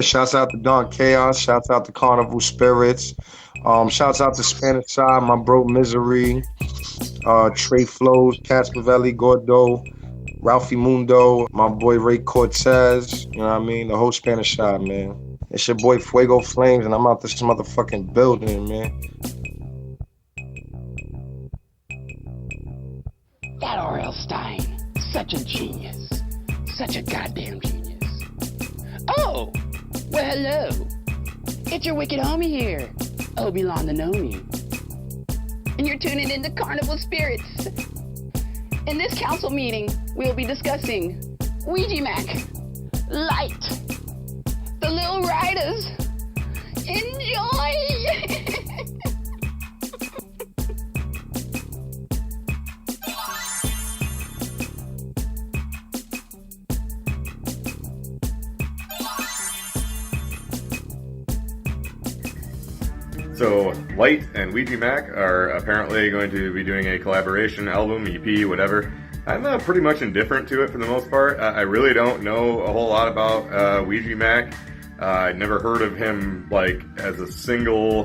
Shouts out to Don Chaos. Shouts out to Carnival Spirits. Shouts out to Spanish Side, my bro Misery, Trey Flows, Caspavelli, Gordo, Ralphie Mundo, my boy Ray Cortez. You know what I mean? The whole Spanish Side, man. It's your boy Fuego Flames, and I'm out this motherfucking building, man. That R.L. Stein, such a genius. Such a goddamn genius. Oh, well, hello. It's your wicked homie here, Obi-Wan the Nomi. And you're tuning into Carnival Spirits. In this council meeting, we'll be discussing Ouija Mac, LYTE, the Lil Rydas. Enjoy! So, LYTE and Ouija Mac are apparently going to be doing a collaboration album, EP, whatever. I'm pretty much indifferent to it for the most part. I really don't know a whole lot about Ouija Mac. I'd never heard of him like as a single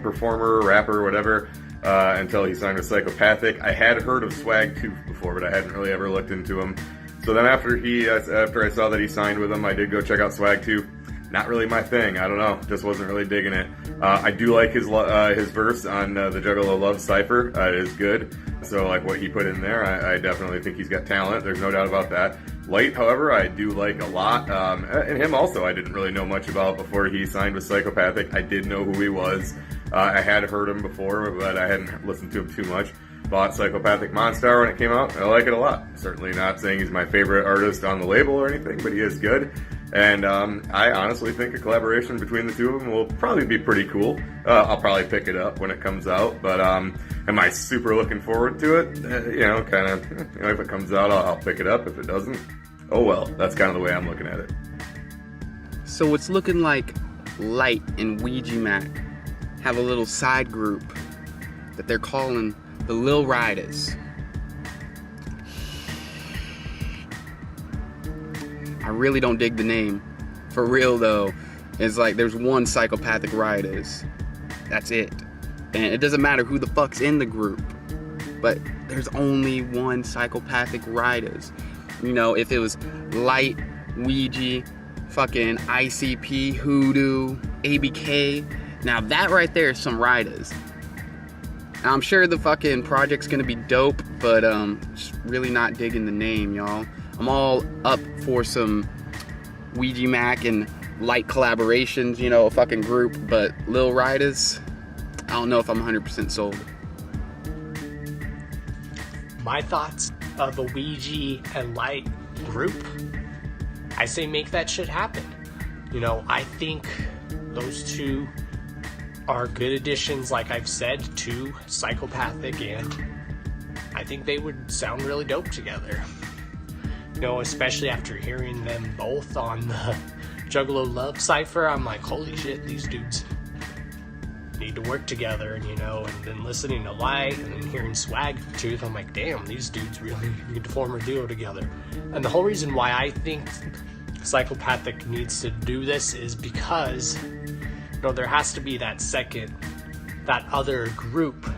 performer, rapper, whatever, until he signed with Psychopathic. I had heard of Swag Tooth before, but I hadn't really ever looked into him. So then after I saw that he signed with him, I did go check out Swag Tooth. Not really my thing. I don't know. Just wasn't really digging it. I do like his verse on the Juggalo Love Cypher. It is good. So like what he put in there, I definitely think he's got talent. There's no doubt about that. LYTE, however, I do like a lot. And him also I didn't really know much about before he signed with Psychopathic. I did know who he was. I had heard him before, but I hadn't listened to him too much. Bought Psychopathic Monster when it came out. I like it a lot. Certainly not saying he's my favorite artist on the label or anything, but he is good. And I honestly think a collaboration between the two of them will probably be pretty cool. I'll probably pick it up when it comes out, but am I super looking forward to it? If it comes out, I'll pick it up. If it doesn't, oh well. That's kind of the way I'm looking at it. So it's looking like LYTE and Ouija Mac have a little side group that they're calling the Lil Rydas. I really don't dig the name. For real though, it's like there's one Psychopathic Rydas. That's it. And it doesn't matter who the fuck's in the group, but there's only one Psychopathic Rydas. You know, if it was LYTE, Ouija, fucking ICP, Hoodoo, ABK, now that right there is some Rydas. I'm sure the fucking project's gonna be dope, but just really not digging the name, y'all. I'm all up for some Ouija Mac and LYTE collaborations, you know, a fucking group, but Lil Rydas, I don't know if I'm 100% sold. My thoughts of a Ouija and LYTE group, I say make that shit happen. You know, I think those two are good additions, like I've said, to Psychopathic, and I think they would sound really dope together. You know, especially after hearing them both on the Juggalo Love Cypher, I'm like, holy shit, these dudes need to work together, and and then listening to LYTE and then hearing Swag Tooth, I'm like, damn, these dudes really need to form a duo together. And the whole reason why I think Psychopathic needs to do this is because there has to be that other group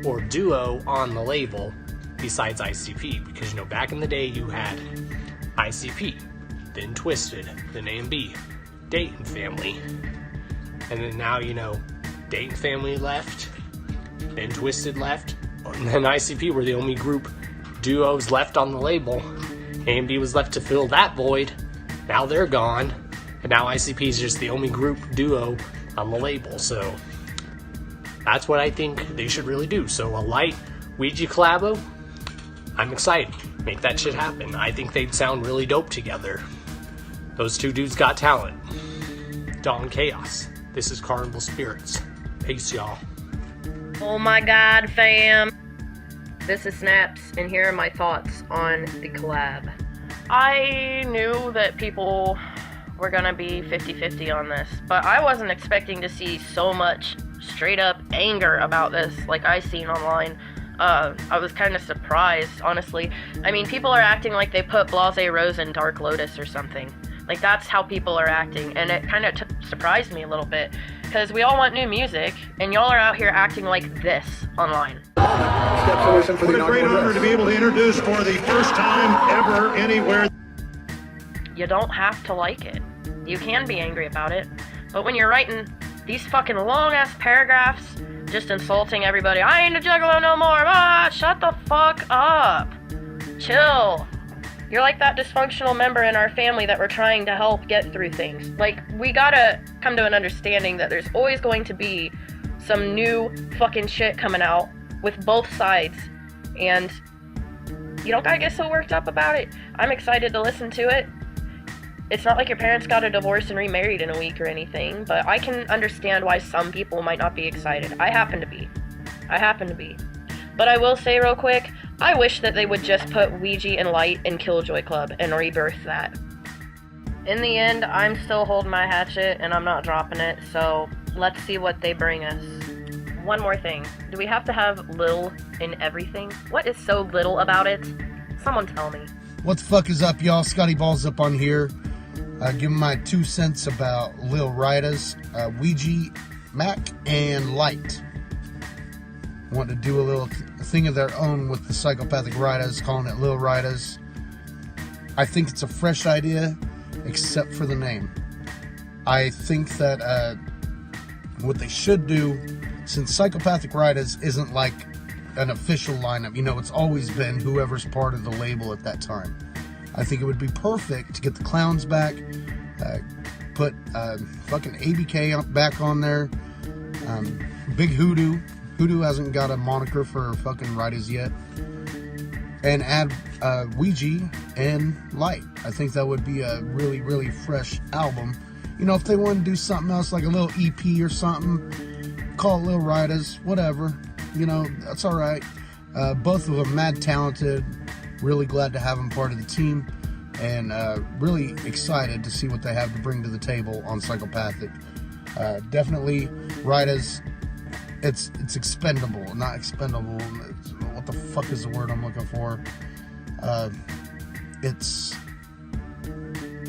or duo on the label besides ICP, because back in the day you had ICP, then Twisted, then A&B, Dayton Family, and then now Dayton Family left, then Twisted left, and then ICP were the only group duos left on the label. A&B was left to fill that void. Now they're gone, and now ICP is just the only group duo on the label. So that's what I think they should really do. So a LYTE Ouija collabo, I'm excited. Make that shit happen. I think they'd sound really dope together. Those two dudes got talent. Dawn Chaos. This is Carnival Spirits. Peace, y'all. Oh my god, fam. This is Snaps, and here are my thoughts on the collab. I knew that people were gonna be 50-50 on this, but I wasn't expecting to see so much straight up anger about this like I seen online. I was kind of surprised, honestly. I mean, people are acting like they put Blase Rose in Dark Lotus or something. Like, that's how people are acting, and it kind of surprised me a little bit, because we all want new music, and y'all are out here acting like this online. What a great honor to be able to introduce for the first time ever anywhere. You don't have to like it. You can be angry about it, but when you're writing these fucking long-ass paragraphs, just insulting everybody, I ain't a juggalo no more, shut the fuck up. Chill. You're like that dysfunctional member in our family that we're trying to help get through things. Like, we gotta come to an understanding that there's always going to be some new fucking shit coming out with both sides. And you don't gotta get so worked up about it. I'm excited to listen to it. It's not like your parents got a divorce and remarried in a week or anything, but I can understand why some people might not be excited. I happen to be. But I will say real quick, I wish that they would just put Ouija and LYTE in Killjoy Club and rebirth that. In the end, I'm still holding my hatchet and I'm not dropping it, so let's see what they bring us. One more thing. Do we have to have Lil in everything? What is so little about it? Someone tell me. What the fuck is up, y'all? Scotty Balls up on here. Giving my 2 cents about Lil Rydas, Ouija, Mac, and LYTE. Want to do a little thing of their own with the psychopathic Rydas, calling it Lil Rydas. I think it's a fresh idea, except for the name. I think that what they should do, since psychopathic Rydas isn't like an official lineup, it's always been whoever's part of the label at that time. I think it would be perfect to get the clowns back, put fucking ABK back on there, Big Hoodoo. Hoodoo hasn't got a moniker for fucking Rydas yet. And add Ouija and LYTE. I think that would be a really, really fresh album. If they want to do something else, like a little EP or something, call it Lil Rydas, whatever. That's alright. Both of them mad talented. Really glad to have them part of the team. And really excited to see what they have to bring to the table on Psychopathic. Definitely Rydas. It's expendable, not expendable. What the fuck is the word I'm looking for? It's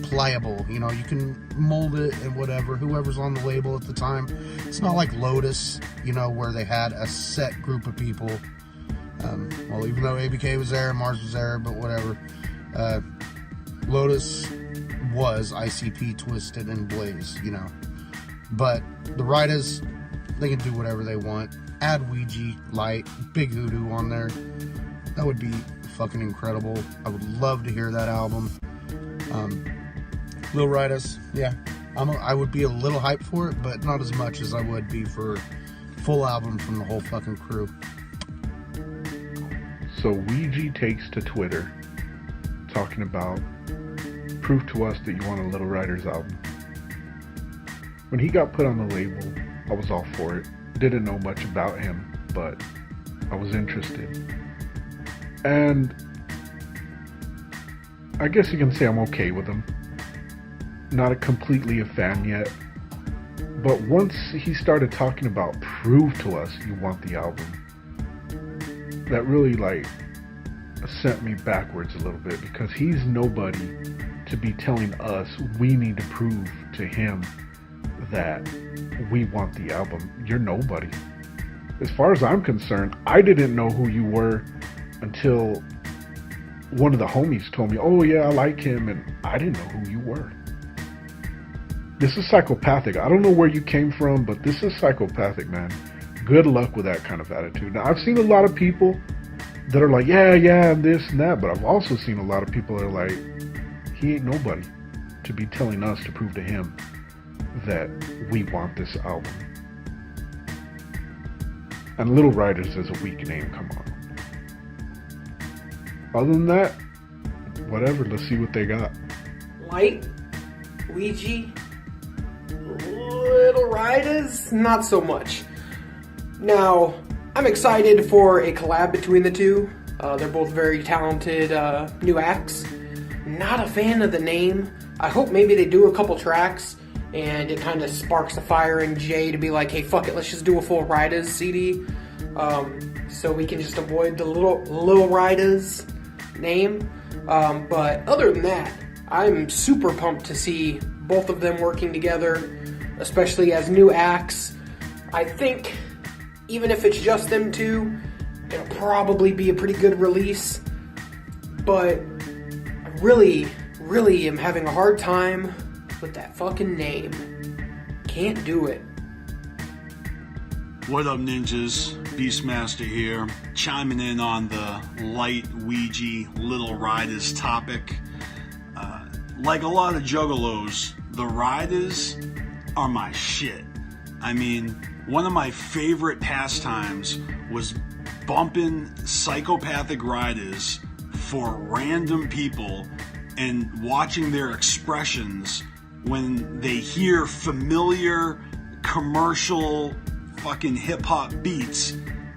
pliable. You can mold it and whatever. Whoever's on the label at the time. It's not like Lotus, where they had a set group of people. Well, even though ABK was there, Mars was there, but whatever. Lotus was ICP, Twisted, and Blaze, But the Rydas, they can do whatever they want. Add Ouija, LYTE, Big Hoodoo on there. That would be fucking incredible. I would love to hear that album. Lil Rydas, yeah. I would be a little hyped for it, but not as much as I would be for full album from the whole fucking crew. So Ouija takes to Twitter talking about prove to us that you want a Lil Rydas album. When he got put on the label, I was all for it. Didn't know much about him, but I was interested. And I guess you can say I'm okay with him. Not completely a fan yet. But once he started talking about prove to us you want the album, that really sent me backwards a little bit, because he's nobody to be telling us we need to prove to him that we want the album. You're nobody. As far as I'm concerned, I didn't know who you were until one of the homies told me, oh yeah, I like him, and I didn't know who you were. This is psychopathic. I don't know where you came from, but this is psychopathic, man. Good luck with that kind of attitude. Now, I've seen a lot of people that are like, yeah, and this and that, but I've also seen a lot of people that are like, he ain't nobody to be telling us to prove to him that we want this album. And Lil Rydas is a weak name, come on. Other than that, whatever, let's see what they got. LYTE, Ouija, Lil Rydas, not so much. Now, I'm excited for a collab between the two. They're both very talented new acts. Not a fan of the name. I hope maybe they do a couple tracks and it kind of sparks a fire in Jay to be like, hey, fuck it, let's just do a full Rydas CD. So we can just avoid the Lil Rydas name. But other than that, I'm super pumped to see both of them working together, especially as new acts. I think even if it's just them two, it'll probably be a pretty good release. But I really am having a hard time with that fucking name. Can't do it. What up, ninjas? Beastmaster here, chiming in on the LYTE Ouija Little Riders topic. Like a lot of juggalos, the riders are my shit. I mean, one of my favorite pastimes was bumping psychopathic riders for random people and watching their expressions when they hear familiar commercial fucking hip-hop beats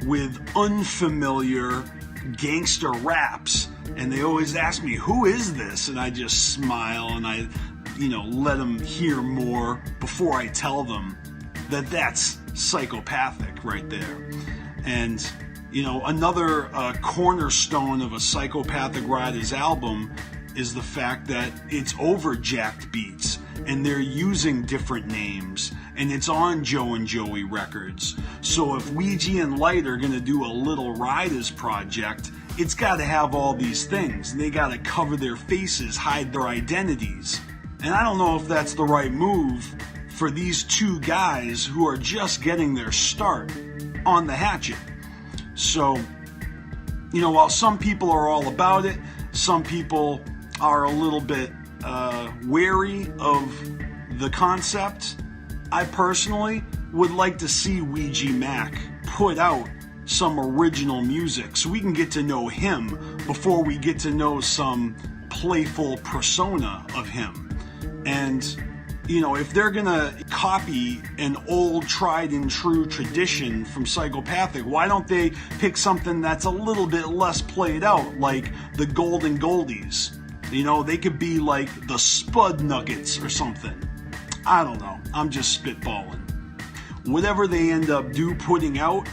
with unfamiliar gangster raps, and they always ask me, who is this? And I just smile and I, let them hear more before I tell them that that's psychopathic right there. And another cornerstone of a Psychopathic Riders album is the fact that it's overjacked beats and they're using different names, and it's on Joe and Joey Records. So if Ouija and LYTE are going to do a Little Riders project, it's got to have all these things. They got to cover their faces, hide their identities. And I don't know if that's the right move for these two guys who are just getting their start on the hatchet. So, while some people are all about it, some people are a little bit wary of the concept. I personally would like to see Ouija Mac put out some original music so we can get to know him before we get to know some playful persona of him. And if they're gonna copy an old tried and true tradition from Psychopathic, why don't they pick something that's a little bit less played out, like the Golden Goldies? They could be like the Spud Nuggets or something. I don't know. I'm just spitballing. Whatever they end up putting out,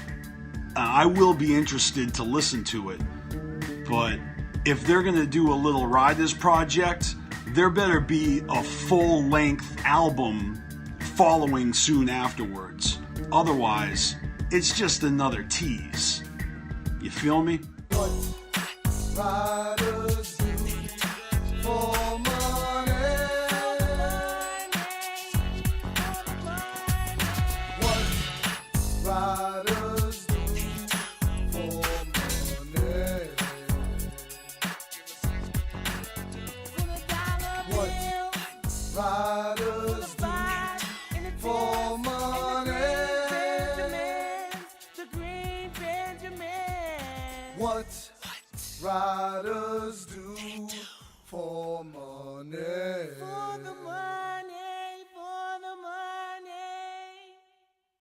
I will be interested to listen to it. But if they're gonna do a Little Riders project, there better be a full-length album following soon afterwards. Otherwise, it's just another tease. You feel me? What riders do for money? What riders do for money? What riders do for money? The Green Benjamin. What riders do for money?